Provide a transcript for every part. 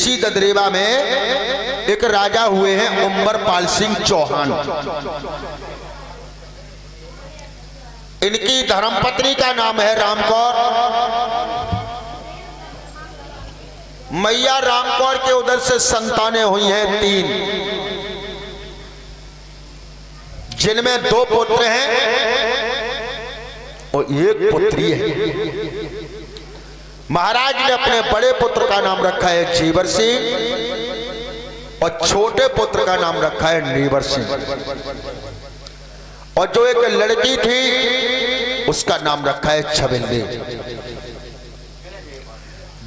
देशी ददरेवा में एक राजा हुए हैं उम्बरपाल सिंह चौहान। इनकी धर्मपत्नी का नाम है रामकौर। मैया रामकौर के उधर से संतानें हुई हैं 3, जिनमें 2 पुत्र हैं और 1 पुत्री है। महाराज ने अपने बड़े पुत्र का नाम रखा है जेवर सिंह और छोटे पुत्र का नाम रखा है नेवर सिंह। और जो एक लड़की थी उसका नाम रखा है छबिल्ली।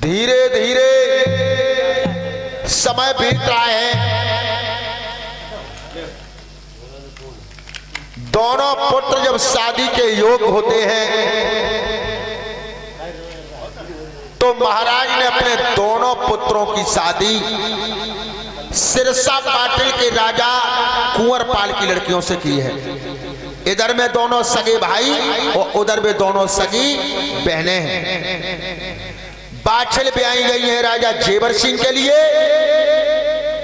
धीरे धीरे समय बीत रहा है। दोनों पुत्र जब शादी के योग होते हैं तो महाराज ने अपने दोनों पुत्रों की शादी सिरसा पाटिल के राजा कुंवरपाल की लड़कियों से की है। इधर में दोनों सगे भाई और उधर में दोनों सगी बहनें हैं। बाछिल ब्याई गई है राजा जेवर सिंह के लिए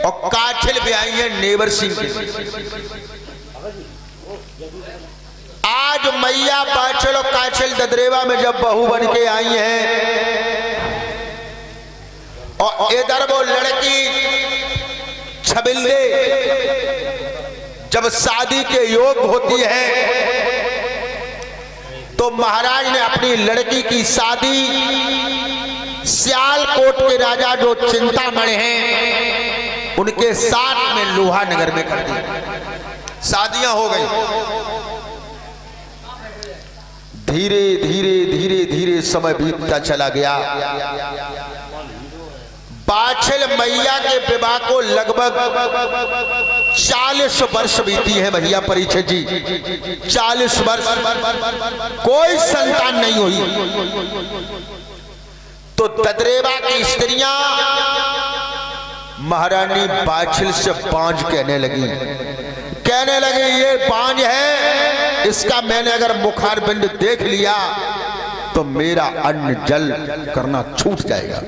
और काछिल ब्याई है नेवर सिंह के लिए। आज मैया बाछिल और काछिल ददरेवा में जब बहू बन के आई हैं और इधर वो लड़की छबिल्ले जब शादी के योग होती है तो महाराज ने अपनी लड़की की शादी सियालकोट के राजा जो चिंतामणि हैं उनके साथ में लोहा नगर में कर दी। शादियां हो गई। धीरे धीरे धीरे धीरे समय बीतता चला गया। बाछिल मैया के विवाह को लगभग 40 वर्ष बीती है भैया परिचय जी। 40 वर्ष कोई संतान नहीं हुई। तो ददरेवा की स्त्रियां महारानी बाछिल से बांझ कहने लगी ये बांझ है, इसका मैंने अगर मुखारबिंद देख लिया तो मेरा अन्न जल करना छूट जाएगा।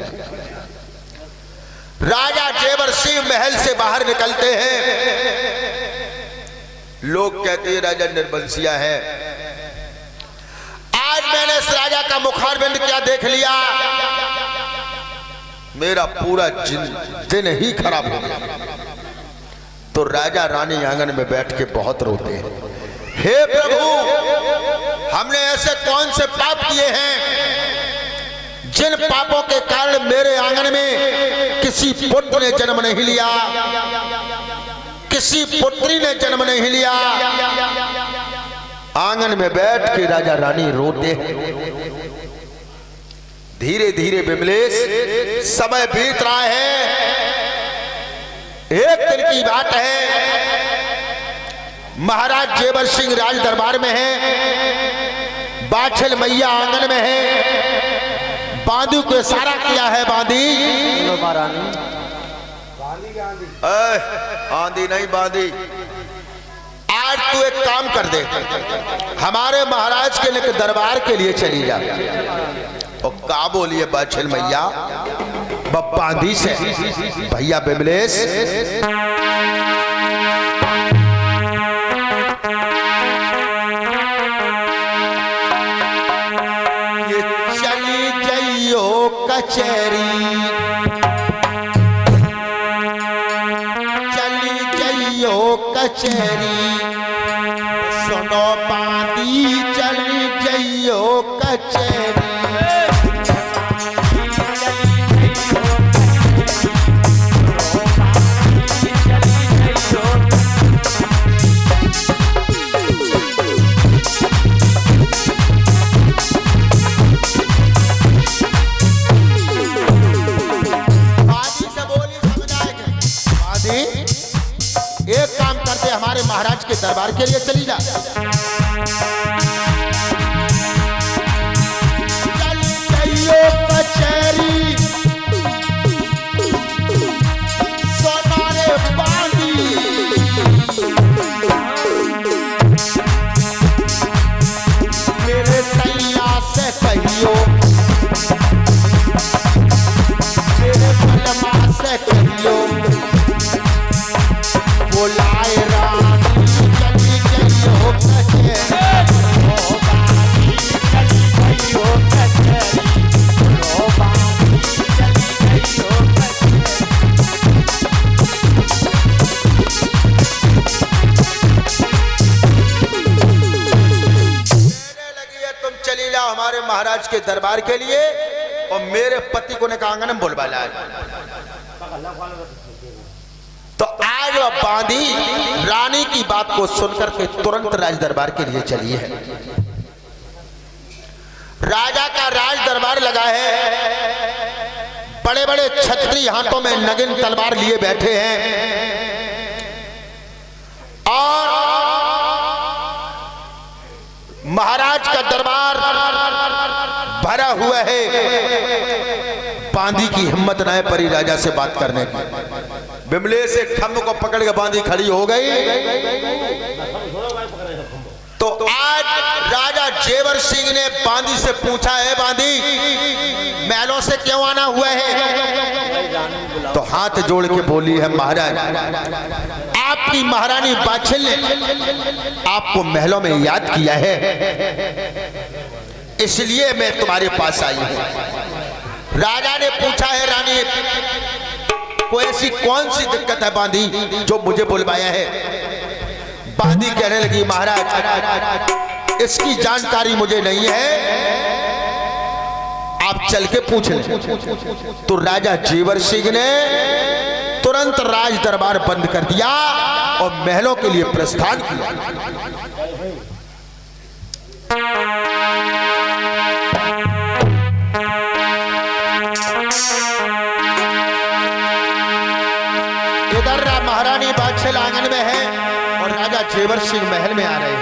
राजा जेवर सिंह महल से बाहर निकलते हैं। लोग कहते हैं राजा निर्बंसिया है। आज मैंने इस राजा का मुखारबिंद क्या देख लिया, मेरा पूरा दिन ही खराब हो गया। तो राजा रानी आंगन में बैठ के बहुत रोते हैं, हे प्रभु, हमने ऐसे कौन से पाप किए हैं जिन पापों के कारण मेरे आंगन में किसी पुत्र ने जन्म नहीं लिया, किसी पुत्री ने जन्म नहीं लिया। आंगन में बैठ के राजा रानी रोते हैं। धीरे धीरे विमलेश समय बीत रहा है। एक दिन की बात है, महाराज जेवर सिंह राज दरबार में है, बाछिल मैया आंगन में है। बांदी को इशारा किया है, बांदी आंधी नहीं बांदी, आज तू एक काम कर दे, हमारे महाराज के लिए दरबार के लिए चली जा। और का बोलिए बाछिल मैया बांधी से भैया विमलेश ये चली जइयो कचहरी, चली जइयो कचहरी, सुनो बांधी चली जइयो कचहरी। एक काम करते, हमारे महाराज के दरबार के लिए चली जा। चली जाइयो कचहरी, सोनारे बांधी, मेरे सैया से कहियो, मेरे पलमा से महाराज के दरबार के लिए और मेरे पति को ने कहा आंगन में बुलवा लाए। तो आज वह बांदी रानी की बात को सुनकर के तुरंत राज दरबार के लिए चली है। राजा का राज दरबार लगा है, बड़े बड़े छत्री हाथों में नगिन तलवार लिए बैठे हैं और महाराज का दरबार भरा हुआ है। बांदी की हिम्मत न पड़ी राजा से बात करने की। बिमले से खम्भ को पकड़ के बांदी खड़ी हो गई। तो आज राजा जेवर सिंह ने बांदी से पूछा है, बांदी महलों से क्यों आना हुआ है? तो हाथ जोड़ के बोली है, महाराज आपकी महारानी बाछिल ने आपको महलों में याद किया है, इसलिए मैं तुम्हारे पास आई हूं। राजा ने पूछा है, रानी कोई ऐसी कौन सी दिक्कत है बांदी जो मुझे बुलवाया है? बांदी कहने लगी, महाराज इसकी जानकारी मुझे नहीं है, आप चल के पूछ लें। तो राजा जेवर सिंह ने तुरंत राज दरबार बंद कर दिया और महलों के लिए प्रस्थान किया। इधर महारानी बादशाह आंगन में है और राजा जेवर सिंह महल में आ रहे हैं।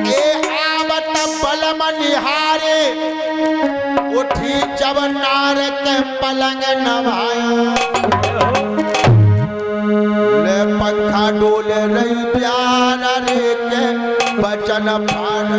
ये आवत बलम निहारे उठी जब नार के पलंग नभाई, ले पंखा डोले रही प्यार रे के बचन पान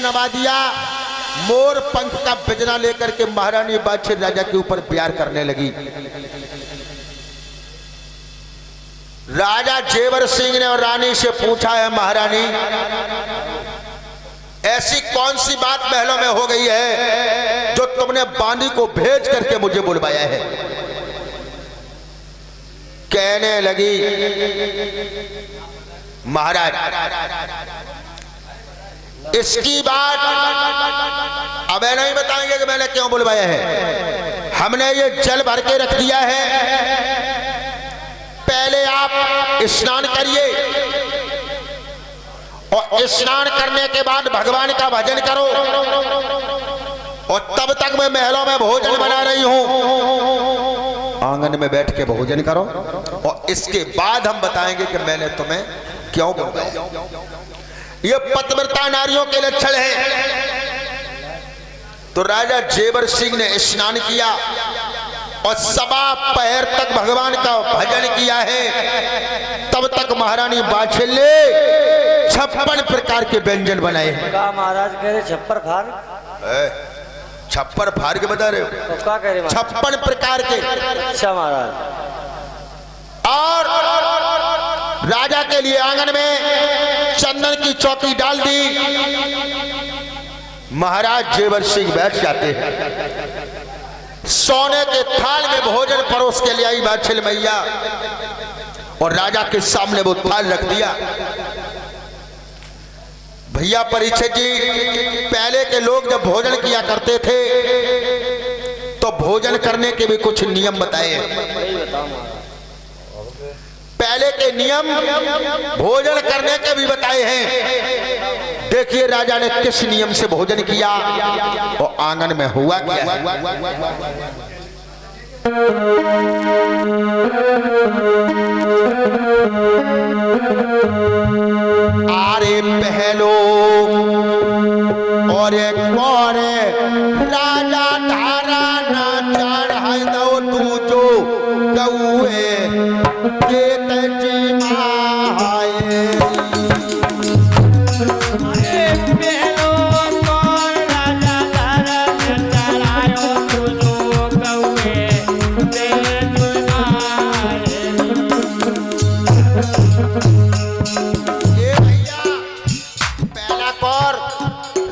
नवा दिया। मोर पंख का बिजना लेकर के महारानी बादशाह राजा के ऊपर प्यार करने लगी। राजा जेवर सिंह ने और रानी से पूछा है, महारानी ऐसी कौन सी बात महलों में हो गई है जो तुमने बांदी को भेज करके मुझे बुलवाया है? कहने लगी, महाराज इसकी बात अब नहीं बताएंगे कि मैंने क्यों बुलवाया है। हमने ये जल भर के रख दिया है, पहले आप स्नान करिए और स्नान करने के बाद भगवान का भजन करो और तब तक मैं महलों में भोजन बना रही हूं, आंगन में बैठ के भोजन करो और इसके बाद हम बताएंगे कि मैंने तुम्हें क्यों बुलवाया। ये पतिव्रता नारियों के लक्षण है। तो राजा जेवर सिंह ने स्नान किया और सवा पहर तक भगवान का भजन किया है। तब तक महारानी बादशाह ने 56 प्रकार के व्यंजन बनाए हैं। महाराज कह रहे छप्पर फाड़, छप्पर फाड़ के बता रहे हो? तो क्या कह रहे? 56 प्रकार के। अच्छा महाराज। और राजा के लिए आंगन में चंदन की चौकी डाल दी। महाराज जेवर सिंह बैठ जाते हैं। सोने के थाल में भोजन परोस के ले आई बाछिल मैया और राजा के सामने वो थाल रख दिया। भैया परीक्षित जी, पहले के लोग जब भोजन किया करते थे तो भोजन करने के भी कुछ नियम बताए हैं। पहले के नियम भोजन करने के भी बताए हैं। देखिए राजा ने किस नियम से भोजन किया और आंगन में हुआ क्या है। आरे पहलो और एक और राजा धारा न चढ़ाई दो तू जो गौए केत जी माए।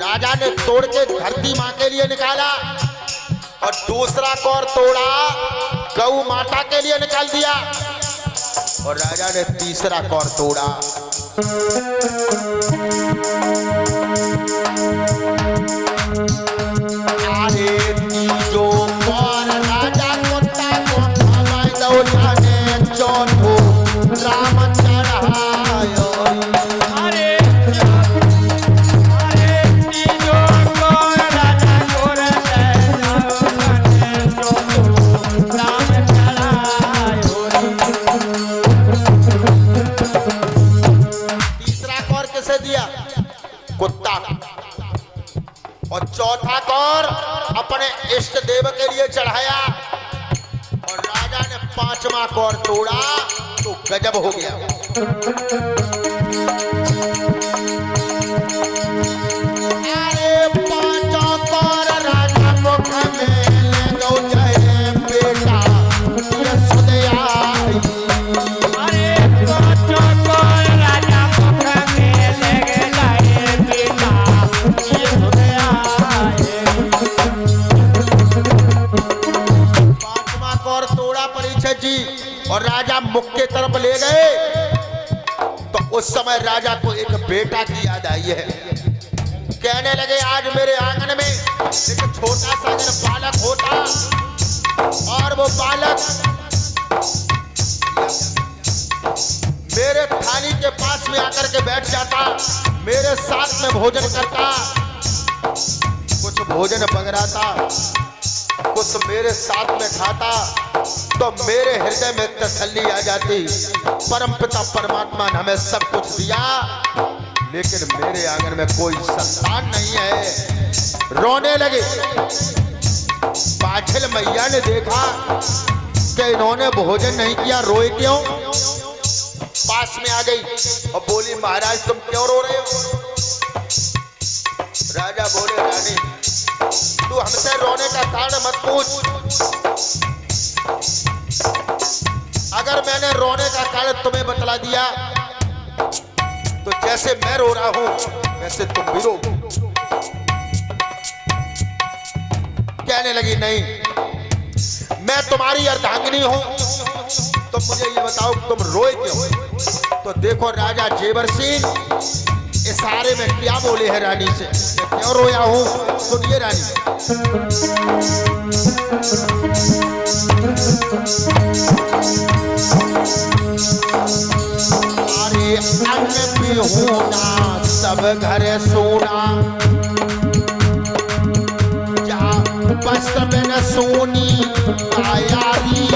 राजा ने तोड़ के धरती माँ के लिए निकाला और दूसरा कौर तोड़ा गौ माता के लिए निकाल दिया और राजा ने तीसरा कौर तोड़ा। अरे तीजो कौर राजा कुत्ता को भगाई दो जाने चौथो राम चढ़ायो। कुत्ता और चौथा कौर अपने इष्ट देव के लिए चढ़ाया और राजा ने पांचवा कौर तोड़ा तो गजब हो गया। अरे पांचों कौर राजा मुख में ले दो जय बेटा ये सुदया। अरे पांचों कौर राजा मुख में ले परीक्षित जी और राजा मुख के तरफ ले गए तो उस समय राजा को एक बेटा की याद आई है। कहने लगे आज मेरे आंगन में एक छोटा सा अगर बालक होता और वो बालक मेरे थाली के पास में आकर के बैठ जाता, मेरे साथ में भोजन करता, कुछ भोजन बगराता, कुछ मेरे साथ में खाता तो मेरे हृदय में तसल्ली आ जाती। परमपिता परमात्मा ने हमें सब कुछ दिया लेकिन मेरे आंगन में कोई संतान नहीं है। रोने लगे। बाछिल मैया ने देखा कि इन्होंने भोजन नहीं किया, रोए क्यों? पास में आ गई और बोली महाराज तुम क्यों रो रहे हो? राजा बोले रानी तू हमसे रोने का कारण मत पूछ, अगर मैंने रोने का कारण तुम्हें बतला दिया तो जैसे मैं रो रहा हूं वैसे तुम भी रो। कहने लगी नहीं मैं तुम्हारी अर्धांगिनी हूं, तो मुझे ये बताओ तुम रोए क्यों? तो देखो राजा जेवर सिंह इशारे में क्या बोले हैं रानी से, मैं क्यों रोया हूं सुनिए रानी। अरे अन्न भी होना सब घर सोना, जा वस्त्र में न सोनी आयारी।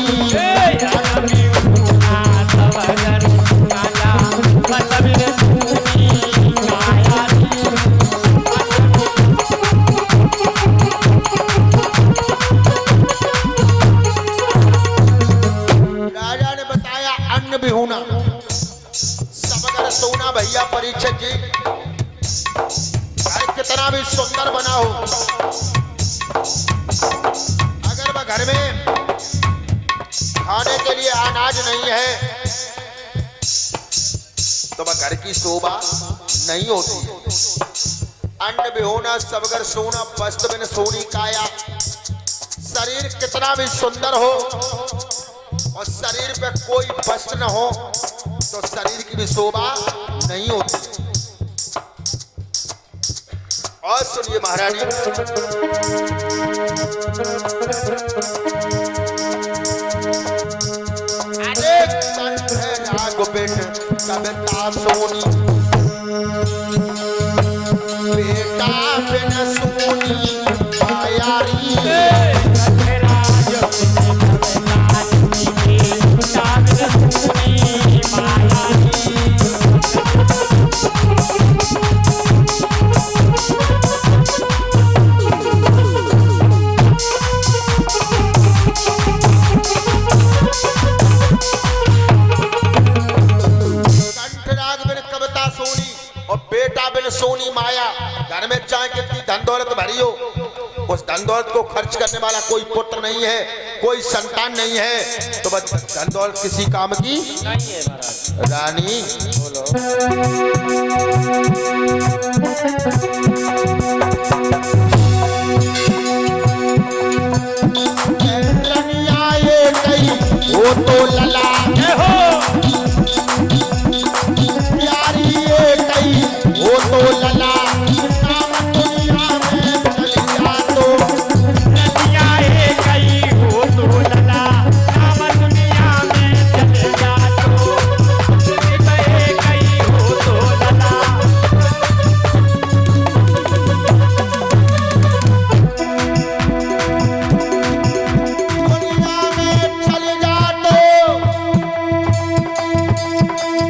भी होना सब अगर सोना। भैया परीक्षित जी घर कितना भी सुंदर बना हो, अगर वह घर में खाने के लिए अनाज नहीं है तो वह घर की शोभा नहीं होती। अन्न भी होना सब घर सोना, वस्त्र बिन सोनी काया। शरीर कितना भी सुंदर हो और शरीर पे कोई वस्त्र न हो तो शरीर की भी शोभा नहीं होती। और सुनिए महारानी, अनेक संत है राग बेट कविता सोनी, बेटा बिन सोनी मायारी। बेटा बिन सोनी माया। घर में चाहे कितनी धन दौलत भरी हो, उस धन दौलत को खर्च करने वाला कोई पुत्र नहीं है, कोई संतान नहीं है, तो बस धन दौलत किसी काम की नहीं है। रानी बोलो, वो तो लला वो तो लला नाम दुनिया में चल जा तो दुनिया है कई, वो तो लला नाम दुनिया में चल जा तो है कई, वो तो लला। दुनिया में चल जा तो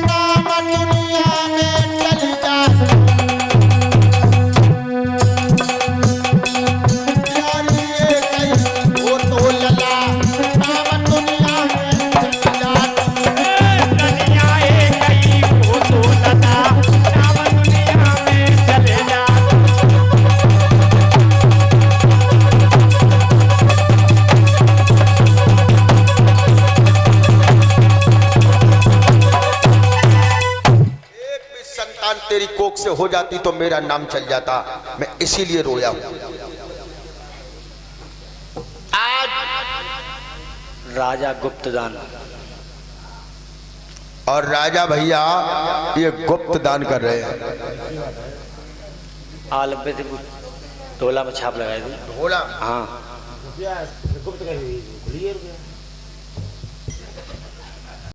नाम दुनिया में चल जा। तेरी कोख से हो जाती तो मेरा नाम चल जाता, मैं इसीलिए रोया हूं। आज राजा गुप्तदान, और राजा भैया ये गुप्त दान कर रहे हैं। आलम थे ढोला में छाप लगाई थी। ढोला, हाँ गुप्त